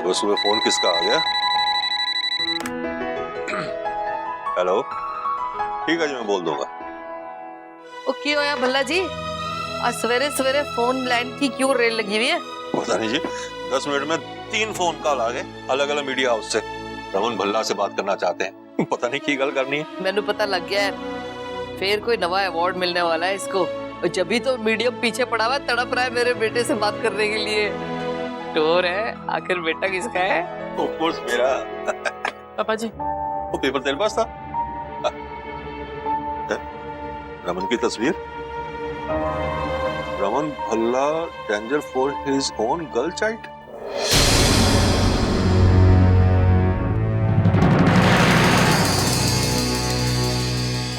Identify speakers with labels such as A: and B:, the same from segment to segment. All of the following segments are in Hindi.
A: वो सुबह फोन किसका आ गया? हेलो, ठीक है जी, मैं बोल दूंगा।
B: ओ की होया भल्ला जी, आज सवेरे सवेरे फोन लैंड की क्यों रेल लगी हुई है?
A: पता नहीं जी, 10 मिनट में 3 फोन कॉल आ गए अलग अलग मीडिया हाउस से। रमन भल्ला से बात करना चाहते हैं, पता नहीं की गल करनी है।
B: मैंने पता लग गया है, फिर कोई नवा अवार्ड मिलने वाला है इसको। और जब भी तो मीडियम पीछे पड़ा हुआ तड़प रहा है मेरे बेटे से बात करने के लिए। टोर है, आखिर बेटा किसका है?
A: ऑफ कोर्स मेरा।
C: पापा जी,
A: वो पेपर तेरे पास था? रमन की तस्वीर। Raman Bhalla danger for his own girl child.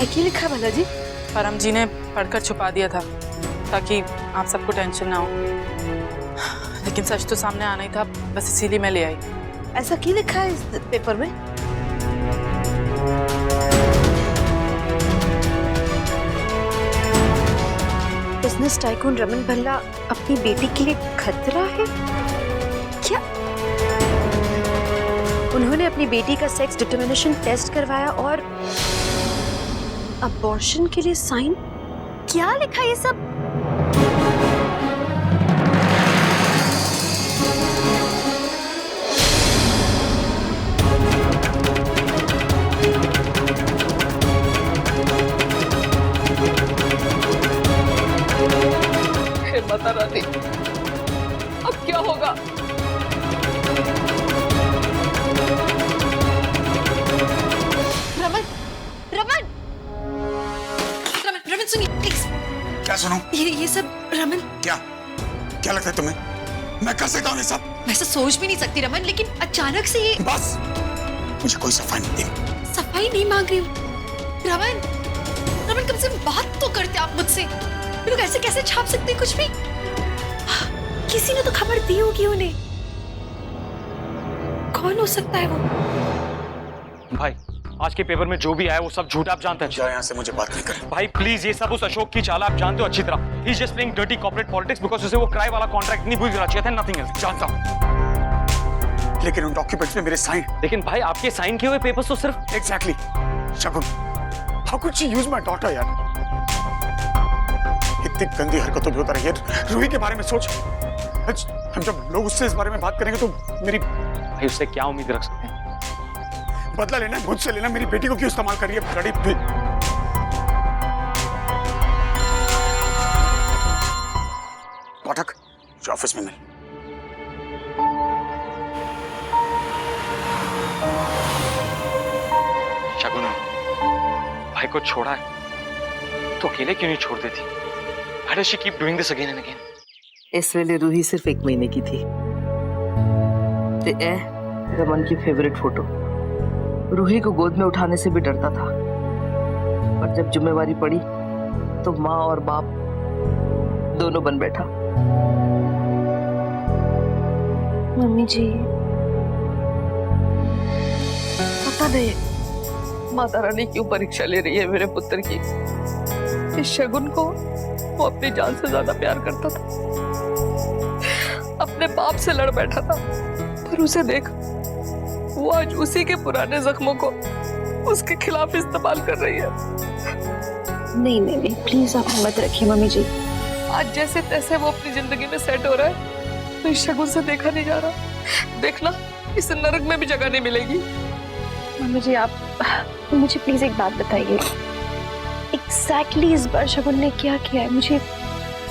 B: क्या लिखा भला जी?
C: परम जी ने पढ़कर छुपा दिया था ताकि आप सबको टेंशन ना हो, लेकिन सच तो सामने आना ही था, बस इसीलिए मैं ले आई।
B: ऐसा क्या लिखा है इस पेपर में?
D: बिजनेस टाइकून रमन भल्ला अपनी बेटी के लिए खतरा है क्या? उन्होंने अपनी बेटी का सेक्स डिटर्मिनेशन टेस्ट करवाया और अबॉर्शन के लिए साइन। क्या लिखा ये सब?
B: हे माता रानी, अब क्या होगा?
D: रमन, रमन, रमन, रमन सुनिए प्लीज।
E: क्या सुनो?
D: ये सब रमन।
E: क्या लगता है तुम्हें मैं कर सकता हूँ ये सब?
D: मैं ऐसा सोच भी नहीं सकती रमन, लेकिन अचानक से ये।
E: बस मुझे कोई सफाई नहीं देनी।
D: सफाई नहीं मांग रही हूँ रमन। रमन कम से कम बात तो करते आप मुझसे। लोग ऐसे कैसे छाप सकते कुछ भी? किसी ने तो खबर दी होगी उन्हें। कौन हो सकता है वो?
F: भाई, आज के पेपर में जो भी आया वो सब झूठ, आप जानते हैं।
E: जाओ यहाँ से, मुझे बात नहीं कर।
F: भाई प्लीज, ये सब उस अशोक की चाल, आप जानते हो अच्छी तरह। He is just playing dirty corporate politics because उसे वो क्राई वाला कॉन्ट्रैक्ट नहीं भूल चाहिए था, नथिंग एल्स। जानता हूं,
E: लेकिन उन डॉक्यूमेंट्स में मेरे साइन।
F: लेकिन भाई आपके साइन किए हुए पेपर्स तो सिर्फ।
E: Exactly Shagun, how could she use my daughter यार? इतनी गंदी हरकतों भी होता रही है। रूही के बारे में सोच, हम जब लोग उससे इस बारे में बात करेंगे तो मेरी।
F: भाई उससे क्या उम्मीद रख सकते हैं?
E: बदला लेना, मुझसे लेना। मेरी बेटी को क्यों इस्तेमाल कर रही है? बड़ी पाठक, ऑफिस में मिल।
F: शगुन, भाई को छोड़ा है तो अकेले क्यों नहीं छोड़ देती? Why does she keep doing this again and again?
B: इस वेले रूही सिर्फ 1 महीने की थी। ते ए रमन की फेवरेट फोटो। रूही को गोद में उठाने से भी डरता था, और जब जिम्मेवारी पड़ी तो माँ और बाप दोनों बन बैठा।
D: मम्मी जी,
B: पता नहीं माता रानी क्यों परीक्षा ले रही है मेरे पुत्र की। इस शगुन को वो अपनी जान से ज्यादा प्यार करता था, अपने बाप से लड़ बैठा था, पर उसे देख, वो आज उसी के पुराने जख्मों को उसके खिलाफ इस्तेमाल कर रही है।
D: नहीं नहीं नहीं, प्लीज आप मत रखिए मम्मी जी।
B: आज जैसे तैसे वो अपनी जिंदगी में सेट हो रहा है, तो इस शगुन से देखा नहीं जा रहा। देखना, इस नरक में भी जगह नहीं मिलेगी।
D: मम्मी जी, आप मुझे प्लीज एक बात बताइए, एग्जैक्टली इस बार शगुन ने क्या किया है? मुझे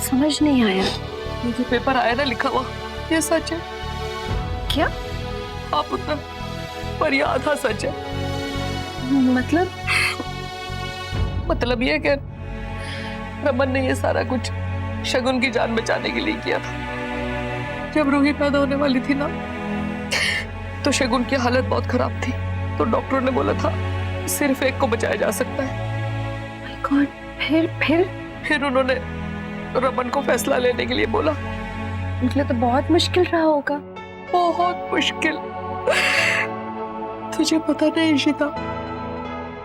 D: समझ नहीं आया।
B: ये जो पेपर आया ना लिखा हुआ, ये सच है
D: क्या?
B: हाँ पुत्र, पर ये आधा सच है। मतलब ये कि रमन ने ये सारा कुछ शगुन की जान बचाने के लिए किया था। जब रूही पैदा होने वाली थी ना, तो शगुन की हालत बहुत खराब थी, तो डॉक्टर ने बोला था सिर्फ एक को बचाया जा सकता है।
D: कौन? फिर
B: उन्होंने रमन को फैसला लेने के लिए बोला।
D: मुझे तो बहुत मुश्किल रहा होगा।
B: बहुत मुश्किल। तुझे पता नहीं इशिता,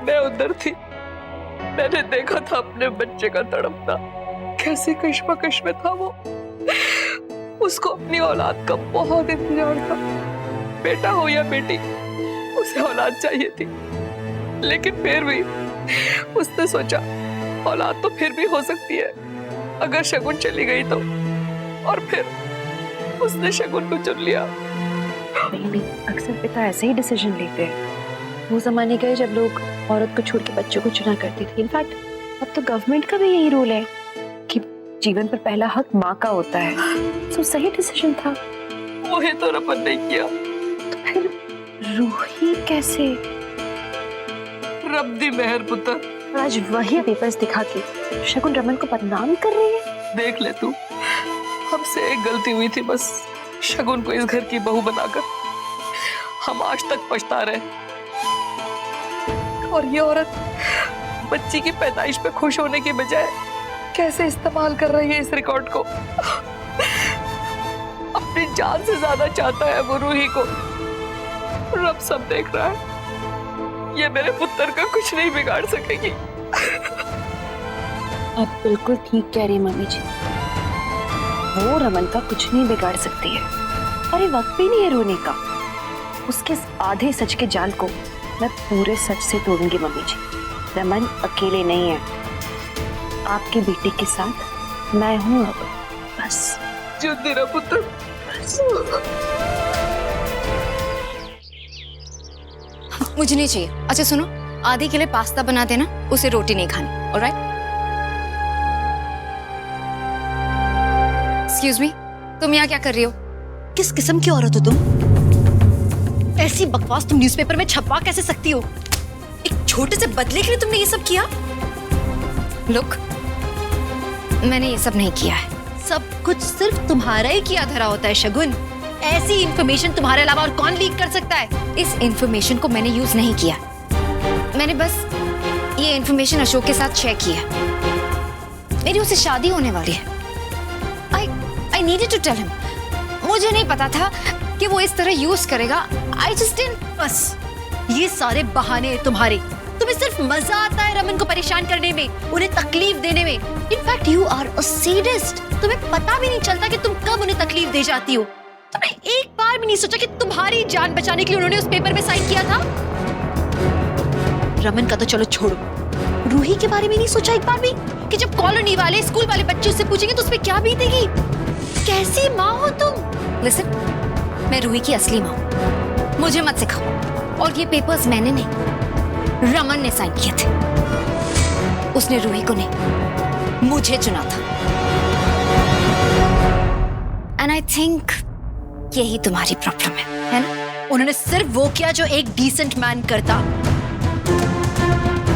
B: मैं उधर थी, मैंने देखा था अपने बच्चे का तड़पना, कैसे कश्मकश में था वो। उसको अपनी औलाद का बहुत इंतजार था, बेटा हो या बेटी, उसे औलाद चाहिए थी। लेकिन फिर भी उसने सोचा औलाद तो फिर भी हो सकती है अगर शगुन चली गई तो, और फिर उसने शगुन को चुन लिया।
G: बेबी, अक्सर पिता ऐसे ही डिसीजन लेते हैं। वो जमाने गए जब लोग औरत को छोड़ के बच्चों को चुना करती थी। इनफैक्ट अब तो गवर्नमेंट का भी यही रूल है कि जीवन पर पहला हक माँ का होता है। तो सही डिसीजन था।
B: वो है तो रमन ने किया।
G: तो फिर रूही कैसे?
B: रब दी मेहर पुत्र।
G: और आज वही पेपर्स दिखा के शगुन रमन को बदनाम कर रही है।
B: देख ले तू, हमसे एक गलती हुई थी बस, शगुन को इस घर की बहू बनाकर। हम आज तक पछता रहे। और ये औरत बच्ची की पैदाइश पे खुश होने के बजाय कैसे इस्तेमाल कर रही है इस रिकॉर्ड को। अपनी जान से ज्यादा चाहता है वो रूही को। रब सब देख रहा है। ये मेरे पुत्र का कुछ नहीं बिगाड़ सकेगी।
G: आप बिल्कुल ठीक कह रही मम्मी जी। वो रमन का कुछ नहीं बिगाड़ सकती है। और ये वक्त भी नहीं है रोने का। उसके इस आधे सच के जाल को मैं पूरे सच से तोड़ूंगी मम्मी जी। रमन अकेले नहीं है। आपके बेटे के साथ मैं हूँ अब। बस
B: जो तेरा पुत्र।
D: मुझे नहीं चाहिए। अच्छा सुनो, आदि के लिए पास्ता बना देना, उसे रोटी नहीं खानी। ऑलराइट? एक्सक्यूज मी, तुम यहाँ क्या कर रही हो? किस किस्म की औरत हो तुम? ऐसी बकवास तुम न्यूज़पेपर में छपवा कैसे सकती हो? एक छोटे से बदले के लिए तुमने ये सब किया? लुक, मैंने ये सब नहीं किया है। सब कुछ सिर्फ तुम्हारा ही किया धरा होता है शगुन। ऐसी इंफॉर्मेशन तुम्हारे अलावा और कौन लीक कर सकता है? इस इंफॉर्मेशन को मैंने यूज नहीं किया। मैंने बस ये इंफॉर्मेशन अशोक के साथ शेयर की है। मेरी उससे शादी होने वाली है। I needed to tell him. मुझे नहीं पता था कि वो इस तरह यूज करेगा। I just didn't. बस ये सारे बहाने हैं तुम्हारे। तुम्हें सिर्फ मजा आता है रमन को परेशान करने में, उन्हें तकलीफ देने में। In fact you are a sadist. तुम्हें पता भी नहीं चलता कि तुम कब उन्हें तकलीफ दे जाती हो। तुमने एक बार भी नहीं सोचा कि तुम्हारी जान बचाने के लिए उन्होंने उस पेपर में साइन किया था? रमन का तो चलो छोड़ो, रूही के बारे में नहीं सोचा एक बार भी कि जब कॉलोनी वाले, स्कूल वाले बच्चे उससे पूछेंगे तो उस पे क्या बीतेगी? कैसी माँ हो तुम? लिसन, मैं रूही की असली माँ हूँ। मुझे मत सिखाओ। और ये पेपर्स मैंने नहीं, रमन ने साइन किए थे। उसने रूही को नहीं, मुझे चुना था। एंड आई थिंक यही तुम्हारी प्रॉब्लम है ना? उन्होंने सिर्फ वो किया जो एक डिसेंट मैन करता।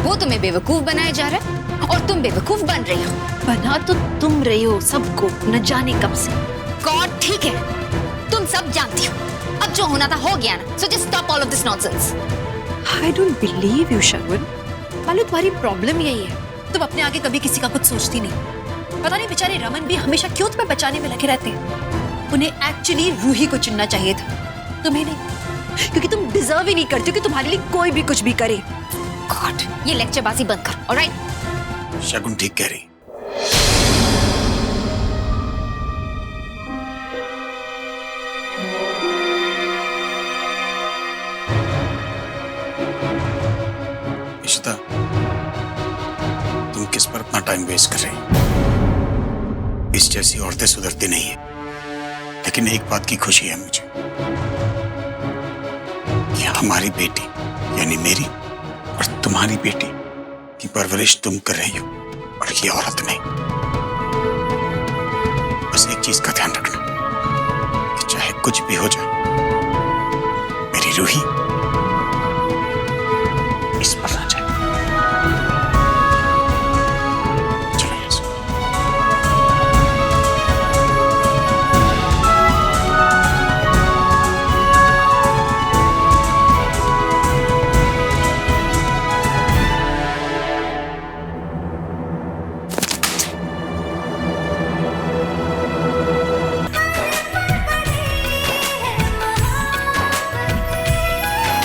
D: वो तुम्हें बेवकूफ बनाया जा रहा है और तुम बेवकूफ बन रही हो। बना तो तुम रही हो सबको, न जाने कब से। गॉड, ठीक है, तुम सब जानती हो। अब जो होना था हो गया ना। So just stop all of this nonsense.
G: I don't believe you, शगुन।
D: मालूम तुम्हारी प्रॉब्लम यही है, तुम अपने आगे कभी किसी का कुछ सोचती नहीं। पता नहीं बेचारे रमन भी हमेशा क्यों तुम्हें बचाने में लगे रहते हैं। उन्हें एक्चुअली रूही को चुनना चाहिए था, तुम्हें नहीं, क्योंकि तुम डिजर्व ही नहीं करती हो कि तुम्हारे लिए कोई भी कुछ भी करे। गॉड, ये लेक्चरबाजी बंद कर। ऑलराइट?
E: शगुन ठीक कह रही। इशिता, तुम किस पर अपना टाइम वेस्ट कर रही हो? इस जैसी औरतें सुधरती नहीं है। लेकिन एक बात की खुशी है मुझे कि हमारी बेटी यानी मेरी और तुम्हारी बेटी की परवरिश तुम कर रही हो और ये औरत नहीं। बस एक चीज का ध्यान रखना कि चाहे कुछ भी हो जाए, मेरी रूही